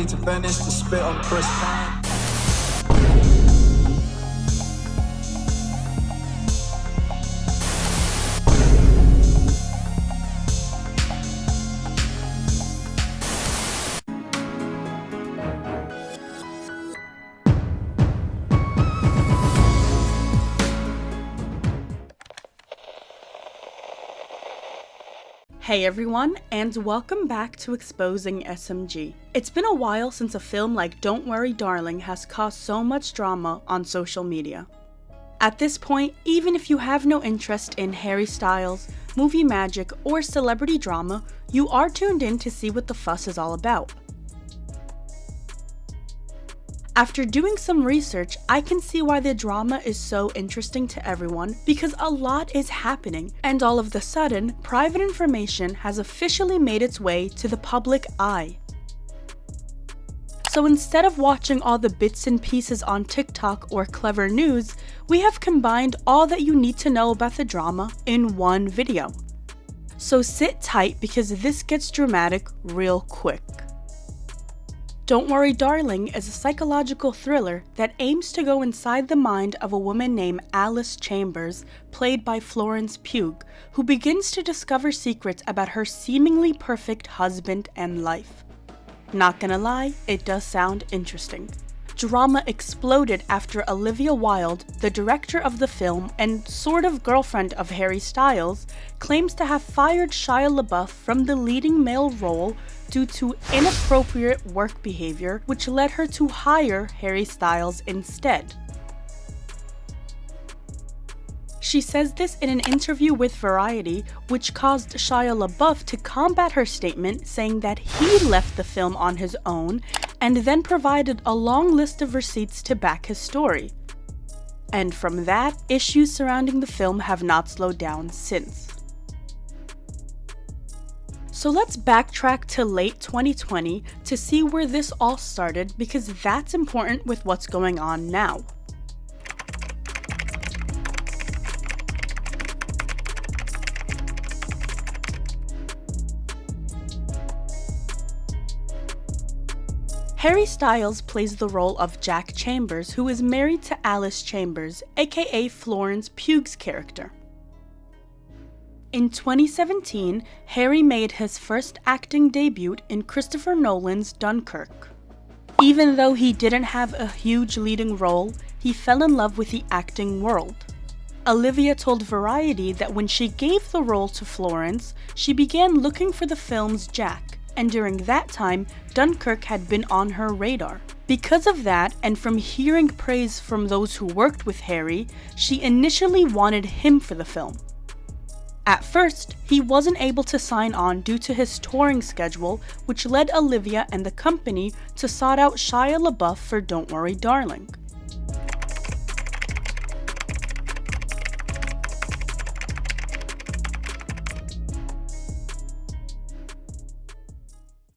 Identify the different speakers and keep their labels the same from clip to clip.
Speaker 1: to Venice to spit on Chris Pine.
Speaker 2: Hey everyone, and welcome back to Exposing SMG. It's been a while since a film like Don't Worry Darling has caused so much drama on social media. At this point, even if you have no interest in Harry Styles, movie magic, or celebrity drama, you are tuned in to see what the fuss is all about. After doing some research, I can see why the drama is so interesting to everyone because a lot is happening, and all of the sudden, private information has officially made its way to the public eye. So instead of watching all the bits and pieces on TikTok or Clever News, we have combined all that you need to know about the drama in one video. So sit tight because this gets dramatic real quick. Don't Worry Darling is a psychological thriller that aims to go inside the mind of a woman named Alice Chambers, played by Florence Pugh, who begins to discover secrets about her seemingly perfect husband and life. Not gonna lie, it does sound interesting. Drama exploded after Olivia Wilde, the director of the film and sort of girlfriend of Harry Styles, claims to have fired Shia LaBeouf from the leading male role due to inappropriate work behavior, which led her to hire Harry Styles instead. She says this in an interview with Variety, which caused Shia LaBeouf to combat her statement, saying that he left the film on his own and then provided a long list of receipts to back his story. And from that, issues surrounding the film have not slowed down since. So let's backtrack to late 2020 to see where this all started because that's important with what's going on now. Harry Styles plays the role of Jack Chambers, who is married to Alice Chambers, aka Florence Pugh's character. In 2017, Harry made his first acting debut in Christopher Nolan's Dunkirk. Even though he didn't have a huge leading role, he fell in love with the acting world. Olivia told Variety that when she gave the role to Florence, she began looking for the film's Jack, and during that time, Dunkirk had been on her radar. Because of that, and from hearing praise from those who worked with Harry, she initially wanted him for the film. At first, he wasn't able to sign on due to his touring schedule, which led Olivia and the company to sort out Shia LaBeouf for Don't Worry Darling.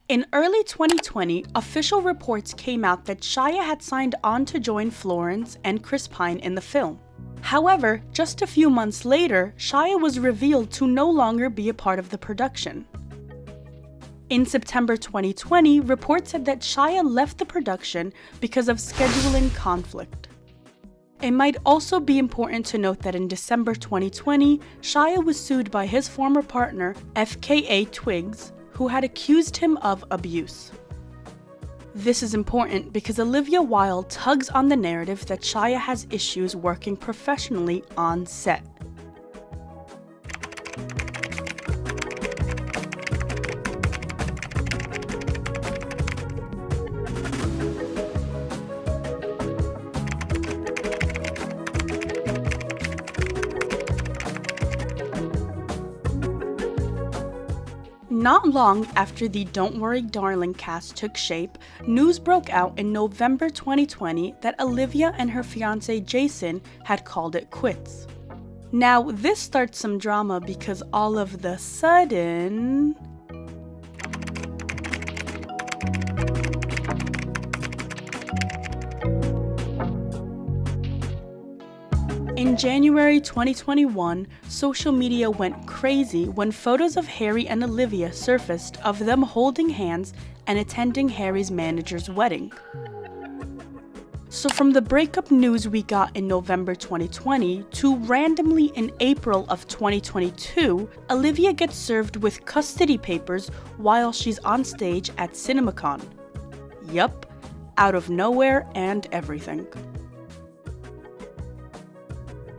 Speaker 2: In early 2020, official reports came out that Shia had signed on to join Florence and Chris Pine in the film. However, just a few months later, Shia was revealed to no longer be a part of the production. In September 2020, reports said that Shia left the production because of scheduling conflict. It might also be important to note that in December 2020, Shia was sued by his former partner, FKA Twigs, who had accused him of abuse. This is important because Olivia Wilde tugs on the narrative that Shia has issues working professionally on set. Not long after the Don't Worry Darling cast took shape, news broke out in November 2020 that Olivia and her fiancé Jason had called it quits. Now, this starts some drama because all of the sudden, in January 2021, social media went crazy when photos of Harry and Olivia surfaced of them holding hands and attending Harry's manager's wedding. So from the breakup news we got in November 2020 to randomly in April of 2022, Olivia gets served with custody papers while she's on stage at CinemaCon. Yup, out of nowhere and everything.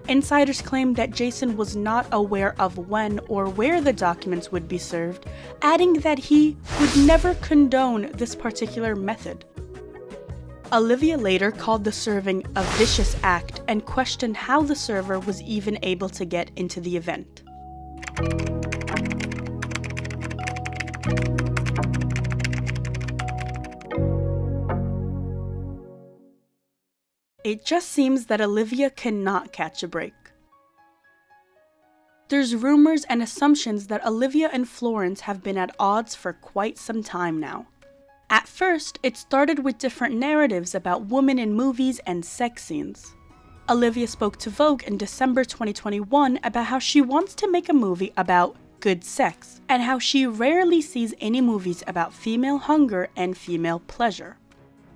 Speaker 2: Insiders claim that Jason was not aware of when or where the documents would be served, adding that he would never condone this particular method. Olivia later called the serving a vicious act and questioned how the server was even able to get into the event. It just seems that Olivia cannot catch a break. There's rumors and assumptions that Olivia and Florence have been at odds for quite some time now. At first, it started with different narratives about women in movies and sex scenes. Olivia spoke to Vogue in December 2021 about how she wants to make a movie about good sex, and how she rarely sees any movies about female hunger and female pleasure.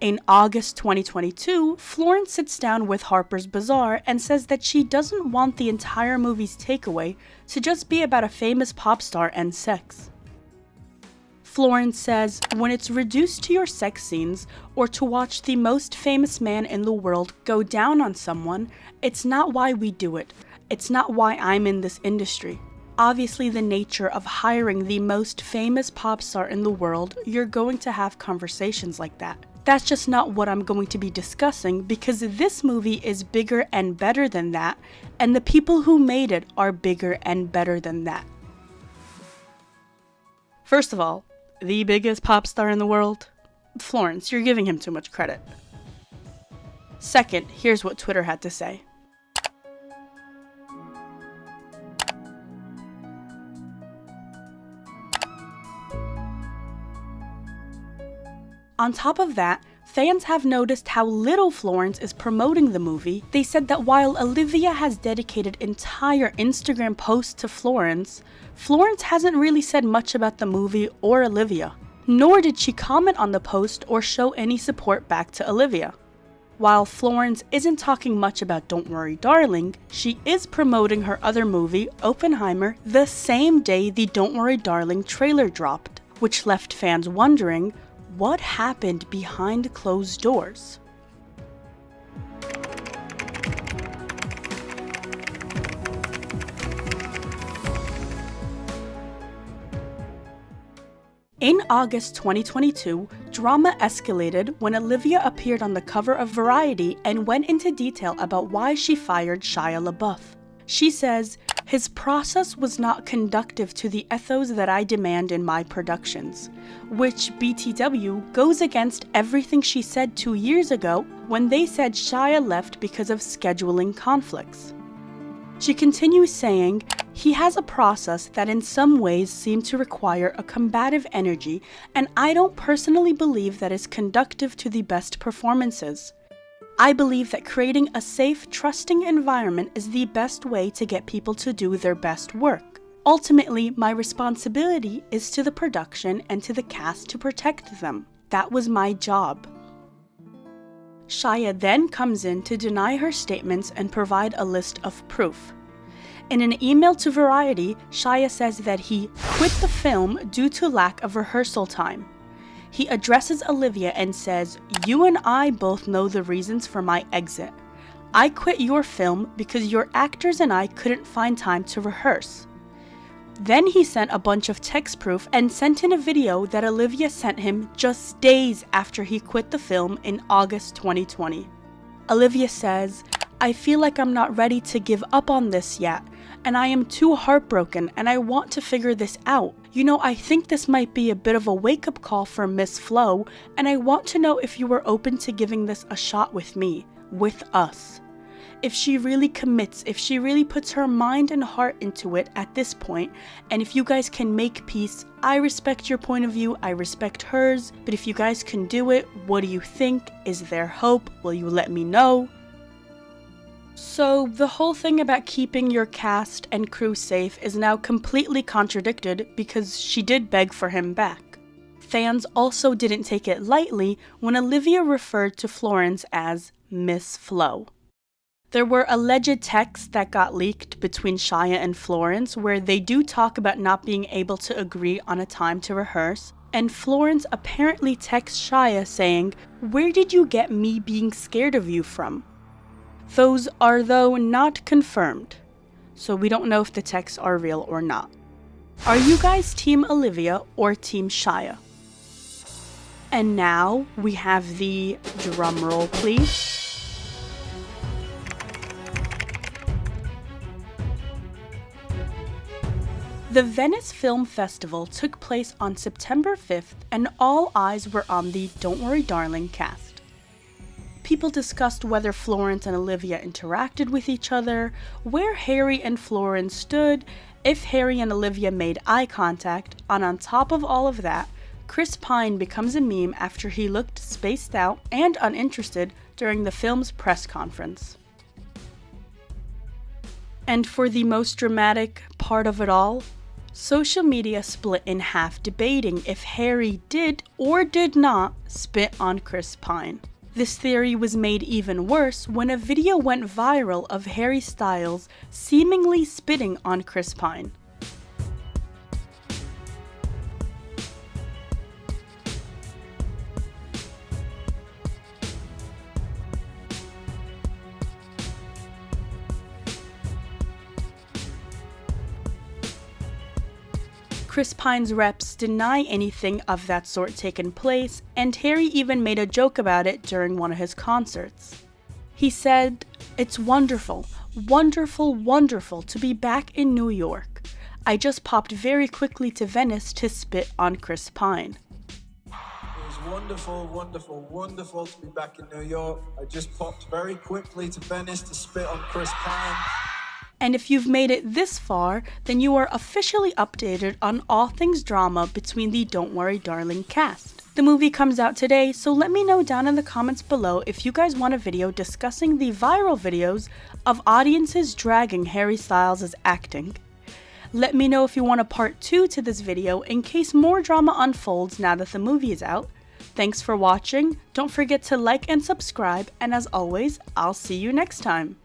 Speaker 2: In August 2022, Florence sits down with Harper's Bazaar and says that she doesn't want the entire movie's takeaway to just be about a famous pop star and sex. Florence says, when it's reduced to your sex scenes, or to watch the most famous man in the world go down on someone, it's not why we do it. It's not why I'm in this industry. Obviously, the nature of hiring the most famous pop star in the world, you're going to have conversations like that. That's just not what I'm going to be discussing, because this movie is bigger and better than that, and the people who made it are bigger and better than that. First of all, the biggest pop star in the world? Florence, you're giving him too much credit. Second, here's what Twitter had to say. On top of that, fans have noticed how little Florence is promoting the movie. They said that while Olivia has dedicated entire Instagram posts to Florence, Florence hasn't really said much about the movie or Olivia. Nor did she comment on the post or show any support back to Olivia. While Florence isn't talking much about Don't Worry Darling, she is promoting her other movie, Oppenheimer, the same day the Don't Worry Darling trailer dropped, which left fans wondering, what happened behind closed doors? In August 2022, drama escalated when Olivia appeared on the cover of Variety and went into detail about why she fired Shia LaBeouf. She says, "His process was not conducive to the ethos that I demand in my productions," which BTW goes against everything she said 2 years ago when they said Shia left because of scheduling conflicts. She continues saying, "He has a process that in some ways seemed to require a combative energy, and I don't personally believe that is conducive to the best performances. I believe that creating a safe, trusting environment is the best way to get people to do their best work. Ultimately, my responsibility is to the production and to the cast to protect them. That was my job." Shia then comes in to deny her statements and provide a list of proof. In an email to Variety, Shia says that he quit the film due to lack of rehearsal time. He addresses Olivia and says, "You and I both know the reasons for my exit. I quit your film because your actors and I couldn't find time to rehearse." Then he sent a bunch of text proof and sent in a video that Olivia sent him just days after he quit the film in August 2020. Olivia says, "I feel like I'm not ready to give up on this yet, and I am too heartbroken and I want to figure this out. You know, I think this might be a bit of a wake-up call for Miss Flo, and I want to know if you were open to giving this a shot with me, with us. If she really commits, if she really puts her mind and heart into it at this point, and if you guys can make peace, I respect your point of view, I respect hers, but if you guys can do it, what do you think? Is there hope? Will you let me know?" So, the whole thing about keeping your cast and crew safe is now completely contradicted because she did beg for him back. Fans also didn't take it lightly when Olivia referred to Florence as Miss Flo. There were alleged texts that got leaked between Shia and Florence where they do talk about not being able to agree on a time to rehearse, and Florence apparently texts Shia saying, "Where did you get me being scared of you from?" Those are though not confirmed, so we don't know if the texts are real or not. Are you guys Team Olivia or Team Shia? And now we have the drum roll, please. The Venice Film Festival took place on September 5th, and all eyes were on the Don't Worry Darling cast. People discussed whether Florence and Olivia interacted with each other, where Harry and Florence stood, if Harry and Olivia made eye contact, and on top of all of that, Chris Pine becomes a meme after he looked spaced out and uninterested during the film's press conference. And for the most dramatic part of it all, social media split in half debating if Harry did or did not spit on Chris Pine. This theory was made even worse when a video went viral of Harry Styles seemingly spitting on Chris Pine. Chris Pine's reps deny anything of that sort taken place, and Harry even made a joke about it during one of his concerts. He said, "It's wonderful, wonderful, wonderful to be back in New York. I just popped very quickly to Venice to spit on Chris Pine."
Speaker 1: It was wonderful, wonderful, wonderful to be back in New York. I just popped very quickly to Venice to spit on Chris Pine.
Speaker 2: And if you've made it this far, then you are officially updated on all things drama between the Don't Worry Darling cast. The movie comes out today, so let me know down in the comments below if you guys want a video discussing the viral videos of audiences dragging Harry Styles' acting. Let me know if you want a part 2 to this video in case more drama unfolds now that the movie is out. Thanks for watching, don't forget to like and subscribe, and as always, I'll see you next time.